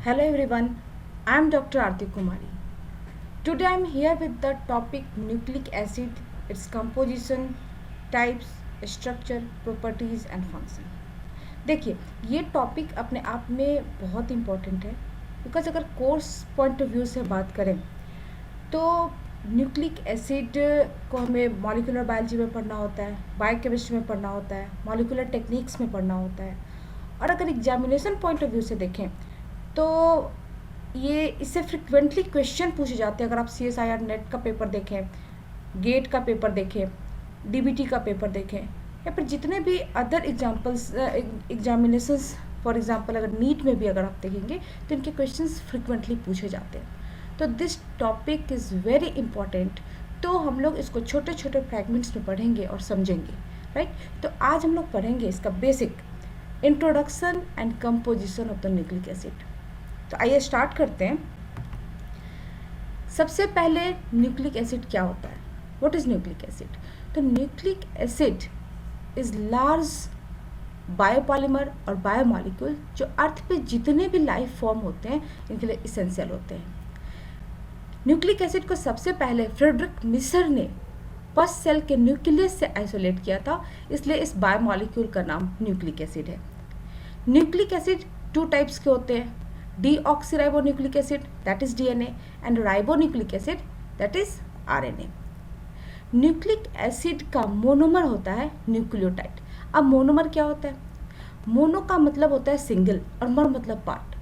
Hello everyone, I am Dr. Aarti Kumari. Today I am here with the topic nucleic acid, its composition, types, structure, properties and function. देखिए ये topic अपने आप में बहुत important है because अगर course point of view से बात करें तो न्यूक्लिक एसिड को हमें मॉलिक्यूलर बायोलॉजी में पढ़ना होता है, बायोकेमिस्ट्री में पढ़ना होता है, मॉलिक्यूलर टेक्निक्स में पढ़ना होता है। और अगर एग्जामिनेशन पॉइंट ऑफ व्यू से देखें तो ये इससे फ्रिक्वेंटली क्वेश्चन पूछे जाते हैं। अगर आप CSIR नेट का पेपर देखें, गेट का पेपर देखें, DBT का पेपर देखें या फिर जितने भी अदर एग्जामिनेशंस, फॉर एग्जांपल अगर नीट में भी अगर आप देखेंगे तो इनके क्वेश्चंस फ्रिक्वेंटली पूछे जाते हैं। तो this topic is very important. तो हम लोग इसको छोटे छोटे फ्रैगमेंट्स में पढ़ेंगे और समझेंगे, राइट। तो आज हम लोग पढ़ेंगे इसका basic introduction and composition of the nucleic acid. तो आइए स्टार्ट करते हैं। सबसे पहले न्यूक्लिक एसिड क्या होता है, व्हाट इज न्यूक्लिक एसिड? तो nucleic acid is large biopolymer और बायोमॉलिक्यूल जो अर्थ पे जितने भी लाइफ फॉर्म होते हैं इनके लिए इसेंशियल होते हैं। न्यूक्लिक एसिड को सबसे पहले फ्रेडरिक मिसर ने पस सेल के न्यूक्लियस से आइसोलेट किया था, इसलिए इस बायोमॉलिक्यूल का नाम न्यूक्लिक एसिड है। न्यूक्लिक एसिड टू टाइप्स के होते हैं, deoxyribonucleic acid that is DNA and ribonucleic acid that is RNA। Nucleic acid का मोनोमर होता है न्यूक्लियोटाइड। अब मोनोमर क्या होता है? मोनो का मतलब होता है सिंगल और मर मतलब पार्ट।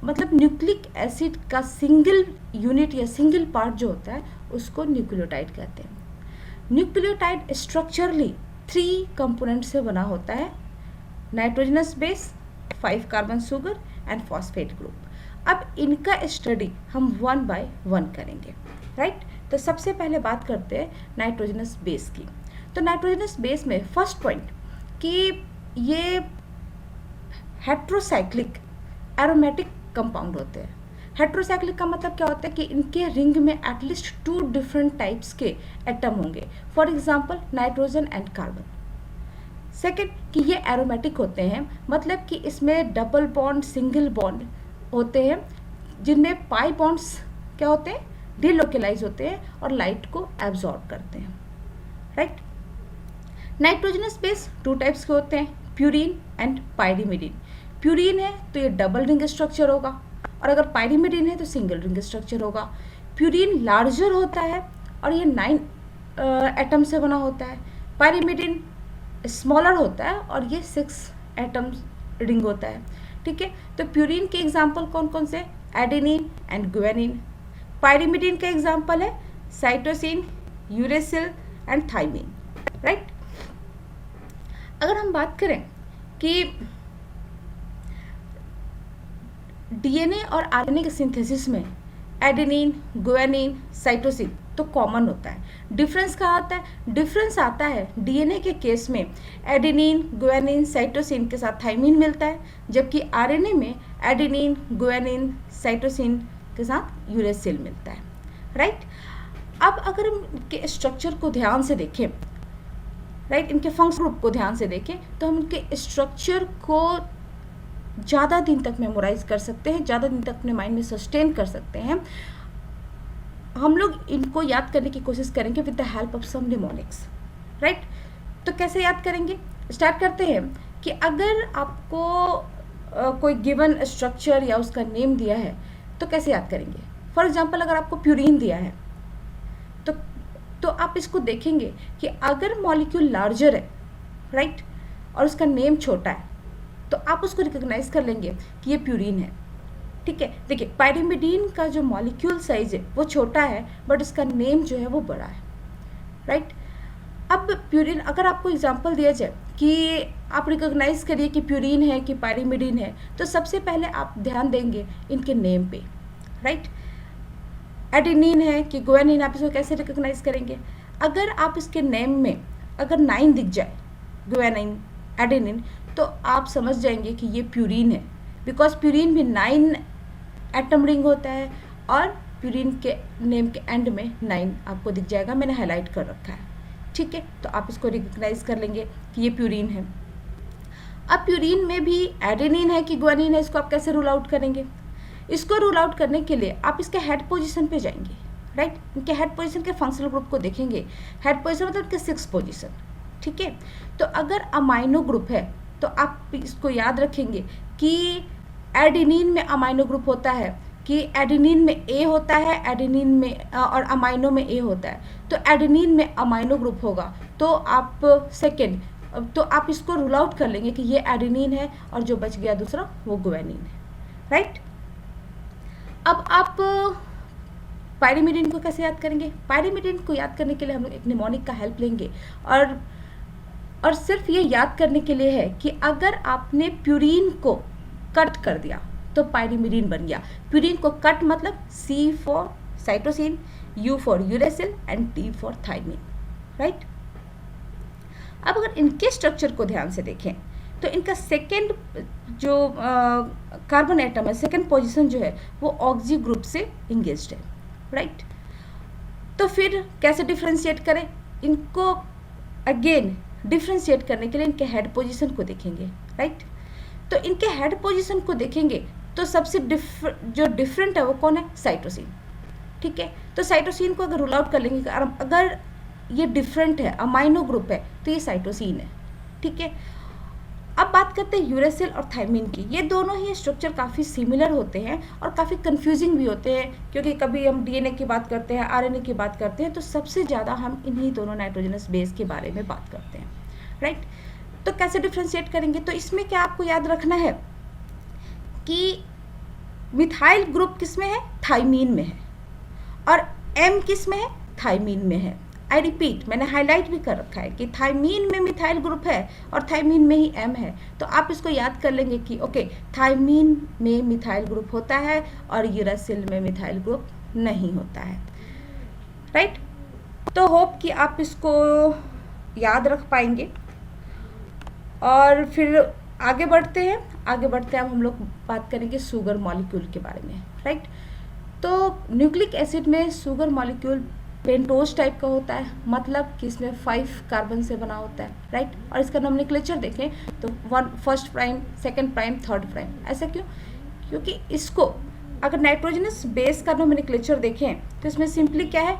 मतलब न्यूक्लिक एसिड का सिंगल यूनिट या सिंगल पार्ट जो होता है उसको न्यूक्लियोटाइड कहते हैं। न्यूक्लियोटाइड स्ट्रक्चरली 3 कंपोनेंट से बना होता है, nitrogenous base, 5 carbon sugar and phosphate group. अब इनका स्टडी हम 1 बाय 1 करेंगे, राइट। तो सबसे पहले बात करते हैं नाइट्रोजनस बेस की। तो नाइट्रोजनस बेस में फर्स्ट पॉइंट कि ये हेट्रोसाइक्लिक एरोमेटिक कंपाउंड होते हैं। हेट्रोसाइक्लिक का मतलब क्या होता है कि इनके रिंग में एटलीस्ट 2 डिफरेंट टाइप्स के एटम होंगे, for example nitrogen and carbon. Second कि ये एरोमेटिक होते हैं, मतलब कि इसमें डबल बॉन्ड, सिंगल बॉन्ड होते हैं जिनमें पाई बॉन्ड्स क्या होते हैं, डिलोकलाइज होते हैं और लाइट को एब्जॉर्ब करते हैं, राइट। नाइट्रोजनस बेस 2 टाइप्स के होते हैं, प्यूरीन एंड पायरीमिडीन। प्यूरीन है तो ये डबल रिंग स्ट्रक्चर होगा और अगर पायरीमिडीन है तो सिंगल रिंग स्ट्रक्चर होगा। प्यूरीन लार्जर होता है और ये 9 एटम से बना होता है। पायरीमिडीन स्मॉलर होता है और ये 6 एटम्स रिंग होता है, ठीक है। तो प्यूरीन के एग्जाम्पल कौन कौन से? Adenine and guanine. पायरीमिडीन का एग्जाम्पल है cytosine, uracil and thymine, right. अगर हम बात करें कि DNA और RNA के सिंथेसिस में एडेनिन, गुआनिन, साइटोसिन तो कॉमन होता है। डिफरेंस कहाँ आता है? डिफरेंस आता है DNA के केस में एडेनिन, गुआनिन, साइटोसिन के साथ थाइमिन मिलता है, जबकि RNA में एडेनिन, गुआनिन, साइटोसिन के साथ यूरेसिल मिलता है, राइट। अब अगर हम इनके स्ट्रक्चर को ध्यान से देखें, राइट, इनके फंक्शन ग्रुप को ध्यान से देखें तो हम इनके स्ट्रक्चर को ज़्यादा दिन तक मेमोराइज कर सकते हैं, ज़्यादा दिन तक अपने माइंड में सस्टेन कर सकते हैं। हम लोग इनको याद करने की कोशिश करेंगे with the help of some mnemonics, right. तो कैसे याद करेंगे? स्टार्ट करते हैं कि अगर आपको कोई गिवन स्ट्रक्चर या उसका नेम दिया है तो कैसे याद करेंगे। फॉर एग्जांपल अगर आपको प्यूरीन दिया है तो आप इसको देखेंगे कि अगर मॉलिक्यूल लार्जर है, राइट, और उसका नेम छोटा है तो आप उसको रिकॉग्नाइज कर लेंगे कि ये प्यूरीन है, ठीक है। देखिए पायरीमिडीन का जो मॉलिक्यूल साइज है वो छोटा है बट उसका नेम जो है वो बड़ा है, राइट। अब प्यूरीन अगर आपको एग्जांपल दिया जाए कि आप रिकॉग्नाइज करिए कि प्यूरीन है कि पायरीमिडीन है, तो सबसे पहले आप ध्यान देंगे इनके नेम पे, राइट। एडेनिन है कि गुआनिन, आप इसको कैसे रिकॉग्नाइज करेंगे? अगर आप इसके नेम में अगर 9 दिख जाए, गुआनिन, एडेनिन, तो आप समझ जाएंगे कि ये प्यूरीन है, बिकॉज प्यूरीन भी 9 एटम रिंग होता है और प्यूरीन के नेम के एंड में 9 आपको दिख जाएगा, मैंने हाईलाइट कर रखा है, ठीक है। तो आप इसको रिकॉग्नाइज कर लेंगे कि ये प्यूरीन है। अब प्यूरीन में भी एडेनिन है कि गुआनिन है, इसको आप कैसे रूल आउट करेंगे? इसको रूल आउट करने के लिए आप इसके हेड पोजीशन पे जाएंगे, राइट। इनके हेड पोजीशन के फंक्शनल ग्रुप को देखेंगे। हेड पोजीशन मतलब इनके 6 पोजीशन, ठीक है। तो अगर अमाइनो ग्रुप है तो आप इसको याद रखेंगे कि एडेनिन में अमाइनो ग्रुप होता है, कि एडेनिन में ए होता है, एडेनिन में और अमाइनो में ए होता है। तो एडेनिन में अमाइनो ग्रुप होगा तो आप सेकेंड, तो आप इसको रूल आउट कर लेंगे कि ये एडेनिन है और जो बच गया दूसरा वो गुआनिन है, राइट। अब आप पायरिमिडिन को कैसे याद करेंगे? पायरिमिडिन को याद करने के लिए हम लोग एक निमोनिक का हेल्प लेंगे और सिर्फ ये याद करने के लिए है कि अगर आपने प्यूरिन को कट कर दिया तो पायरिमिडिन बन गया। प्यूरिन को कट मतलब C for cytosine, U for uracil and T for thymine, right. अब अगर इनके स्ट्रक्चर को ध्यान से देखें तो इनका सेकेंड जो कार्बन एटम है, सेकेंड पोजीशन जो है वो ऑक्सी ग्रुप से इंगेज्ड है, राइट। तो फिर कैसे डिफ्रेंशिएट करें इनको? अगेन डिफ्रेंशिएट करने के लिए इनके हेड पोजीशन को देखेंगे, राइट। तो इनके हेड पोजीशन को देखेंगे तो सबसे जो डिफरेंट है वो कौन है? साइटोसिन, ठीक है। तो साइटोसिन को अगर रूल आउट कर लेंगे, अगर ये डिफरेंट है, अमाइनो ग्रुप है, तो ये साइटोसिन है, ठीक है। अब बात करते हैं यूरेसिल और थायमिन की। ये दोनों ही स्ट्रक्चर काफ़ी सिमिलर होते हैं और काफ़ी कंफ्यूजिंग भी होते हैं, क्योंकि कभी हम डीएनए की बात करते हैं, आरएनए की बात करते हैं, तो सबसे ज़्यादा हम इन्हीं दोनों नाइट्रोजनस बेस के बारे में बात करते हैं, राइट। तो कैसे डिफ्रेंशिएट करेंगे? तो इसमें क्या आपको याद रखना है कि मिथाइल ग्रुप किस में है? थायमीन में है, और एम किस में है? थायमीन में है। आई रिपीट, मैंने हाईलाइट भी कर रखा है कि थायमीन में मिथाइल ग्रुप है और थायमीन में ही एम है। तो आप इसको याद कर लेंगे कि ओके, थायमीन में मिथाइल ग्रुप होता है और यूरेसिल में मिथाइल ग्रुप नहीं होता है, राइट। तो होप कि आप इसको याद रख पाएंगे। और फिर आगे बढ़ते हैं अब हम लोग बात करेंगे शुगर मॉलिक्यूल के बारे में, राइट। तो न्यूक्लिक एसिड में शुगर मॉलिक्यूल पेंटोज टाइप का होता है, मतलब कि इसमें 5 कार्बन से बना होता है, राइट। और इसका नोमेनक्लेचर देखें तो 1st prime, 2nd prime, 3rd prime. ऐसा क्यों? क्योंकि इसको अगर नाइट्रोजनस बेस का नोमेनक्लेचर देखें तो इसमें सिंपली क्या है?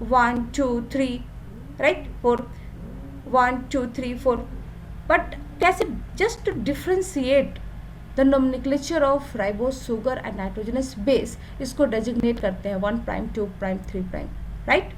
1 2 3, राइट, 4, 1 2 3 4। बट कैसे? Just to differentiate the nomenclature of ribose, sugar and nitrogenous base, इसको डेजिग्नेट करते हैं 1 प्राइम, 2 प्राइम, 3 प्राइम, राइट।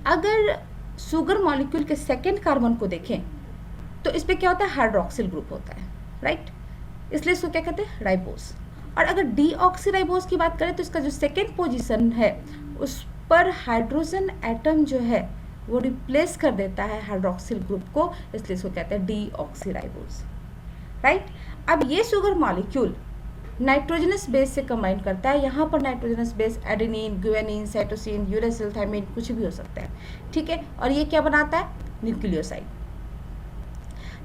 अगर शुगर मॉलिक्यूल के सेकेंड कार्बन को देखें तो इस पे क्या होता है? हाइड्रोक्सिल ग्रुप होता है, राइट। इसलिए इसको क्या कहते हैं? राइबोस। और अगर डीऑक्सीराइबोस की बात करें तो इसका जो सेकेंड पोजीशन है उस पर हाइड्रोजन एटम जो है वो रिप्लेस कर देता है हाइड्रोक्सिल ग्रुप को, इसलिए इसको कहते हैं डीऑक्सीराइबोस, राइट। अब ये शुगर मॉलिक्यूल नाइट्रोजनस बेस से कंबाइन करता है। यहाँ पर nitrogenous base adenine, guanine, cytosine, uracil, thymine कुछ भी हो सकता है, ठीक है। और ये क्या बनाता है? न्यूक्लियोसाइड।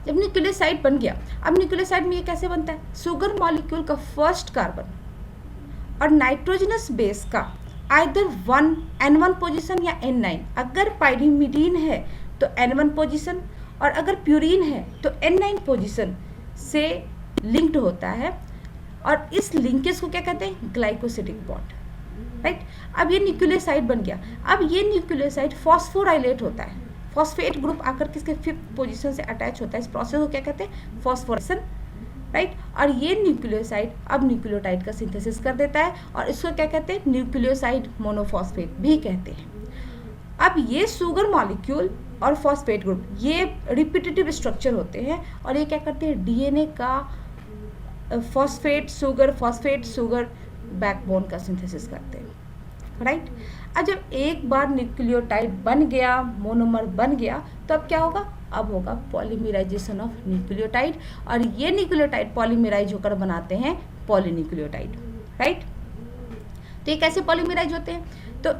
जब न्यूक्लियोसाइड बन गया, अब न्यूक्लियोसाइड में ये कैसे बनता है? शुगर मॉलिक्यूल का फर्स्ट कार्बन और नाइट्रोजनस बेस का आइदर N1 पोजीशन या N9। अगर पायरिमिडीन है तो N1 पोजीशन, और अगर प्यूरिन है तो N9 पोजीशन से लिंक्ड होता है, और इस लिंकेज को क्या कहते हैं? Glycosidic bond, right. अब ये न्यूक्लियोसाइड बन गया। अब ये न्यूक्लियोसाइड फॉस्फोराइलेट होता है, फॉस्फेट ग्रुप आकर किसके 5th पोजीशन से अटैच होता है। इस प्रोसेस को क्या कहते हैं? फॉस्फोरेशन, राइट। और ये न्यूक्लियोसाइड अब न्यूक्लियोटाइड का सिंथेसिस कर देता है, और इसको क्या कहते हैं? न्यूक्लियोसाइड मोनोफॉस्फेट भी कहते हैं। अब ये शुगर मॉलिक्यूल और फॉस्फेट ग्रुप ये रिपीटेटिव स्ट्रक्चर होते हैं, और ये क्या करते हैं? डीएनए का फॉस्फेट शुगर बैकबोन का सिंथेसिस करते हैं, राइट। अब जब एक बार न्यूक्लियोटाइड बन गया, मोनोमर बन गया, तो अब क्या होगा? अब होगा पॉलीमराइजेशन ऑफ न्यूक्लियोटाइड, और ये न्यूक्लियोटाइड पॉलीमराइज होकर बनाते हैं पॉलीन्यूक्लियोटाइड, राइट। तो ये कैसे पॉलीमराइज होते हैं? तो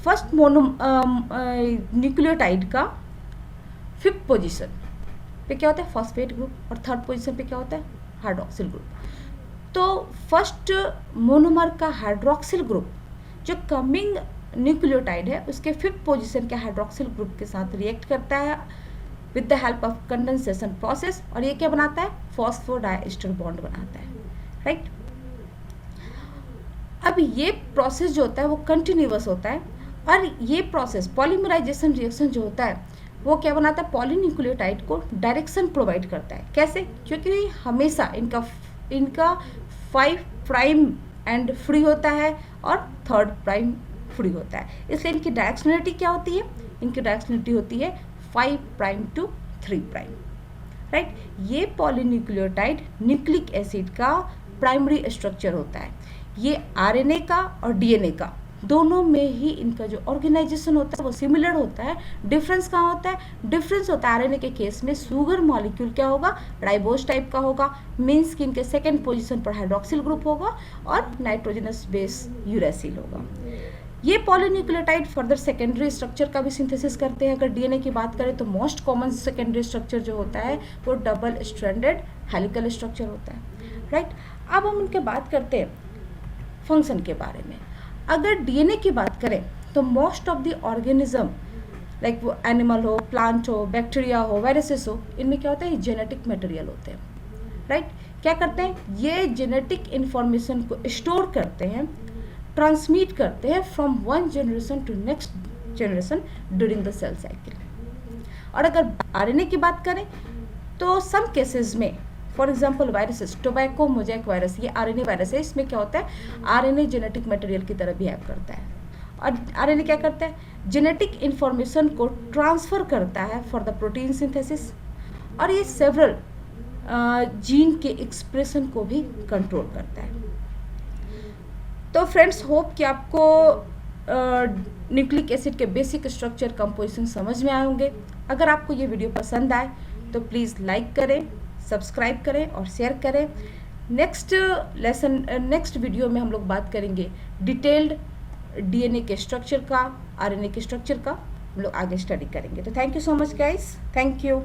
फर्स्ट न्यूक्लियोटाइड का 5th पोजीशन पे क्या होता है? फॉस्फेट ग्रुप, और 3rd पोजीशन पे क्या होता है? Hydroxyl group. तो फर्स्ट मोनोमर का हाइड्रोक्सिल ग्रुप जो कमिंग न्यूक्लियोटाइड है उसके 5th पोजीशन के हाइड्रोक्सिल ग्रुप के साथ रिएक्ट करता है with the help of condensation process, और ये क्या बनाता है? फॉस्फोडाइएस्टर बॉन्ड बनाता है, राइट। अब ये प्रोसेस जो होता है वो कंटिन्यूअस होता है, और ये प्रोसेस पॉलीमराइजेशन रिएक्शन जो होता है वो क्या बनाता है, पॉलीन्यूक्लियोटाइड को डायरेक्शन प्रोवाइड करता है। कैसे? क्योंकि हमेशा इनका 5 प्राइम एंड फ्री होता है और 3rd प्राइम फ्री होता है, इसलिए इनकी डायरेक्शनलिटी क्या होती है, इनकी डायरेक्शनलिटी होती है 5 प्राइम टू 3 प्राइम, राइट। ये पॉलीन्यूक्लियोटाइड न्यूक्लिक एसिड का प्राइमरी स्ट्रक्चर होता है। ये आरएनए का और डीएनए का दोनों में ही इनका जो ऑर्गेनाइजेशन होता है वो सिमिलर होता है। डिफरेंस कहाँ होता है? डिफरेंस होता है आरएनए के केस में शुगर मॉलिक्यूल क्या होगा, राइबोज टाइप का होगा, मीन्स कि इनके सेकेंड पोजीशन पर हाइड्रोक्सिल ग्रुप होगा और नाइट्रोजनस बेस यूरेसिल होगा। ये पॉलीन्यूक्लियोटाइड फर्दर सेकेंडरी स्ट्रक्चर का भी सिंथेसिस करते हैं। अगर डीएनए की बात करें तो मोस्ट कॉमन सेकेंडरी स्ट्रक्चर जो होता है वो डबल स्ट्रैंडेड हेलिकल स्ट्रक्चर होता है, राइट। अब हम उनके बात करते हैं फंक्शन के बारे में। अगर डीएनए की बात करें तो most of the organism, like वो एनिमल हो, प्लांट हो, बैक्टीरिया हो, वायरसेस हो, इनमें क्या होता है, जेनेटिक मटेरियल होते हैं, राइट। क्या करते हैं, ये जेनेटिक इंफॉर्मेशन को स्टोर करते हैं, ट्रांसमिट करते हैं from one generation to next generation during the cell cycle. और अगर आरएनए की बात करें तो सम केसेस में, for example viruses, tobacco mosaic virus, ये आरएनए वायरस है। इसमें क्या होता है, आरएनए जेनेटिक मटेरियल की तरह बिहेव करता है, और आरएनए क्या करता है, जेनेटिक इंफॉर्मेशन को ट्रांसफर करता है फॉर द प्रोटीन सिंथेसिस, और ये सेवरल जीन के एक्सप्रेशन को भी कंट्रोल करता है। तो फ्रेंड्स, होप कि आपको न्यूक्लिक एसिड के बेसिक स्ट्रक्चर कंपोजिशन समझ में आए होंगे। अगर आपको ये वीडियो पसंद आए तो प्लीज़ लाइक करें, सब्सक्राइब करें और शेयर करें। नेक्स्ट वीडियो में हम लोग बात करेंगे डिटेल्ड डीएनए के स्ट्रक्चर का, आरएनए के स्ट्रक्चर का हम लोग आगे स्टडी करेंगे। तो thank you so much guys, thank you.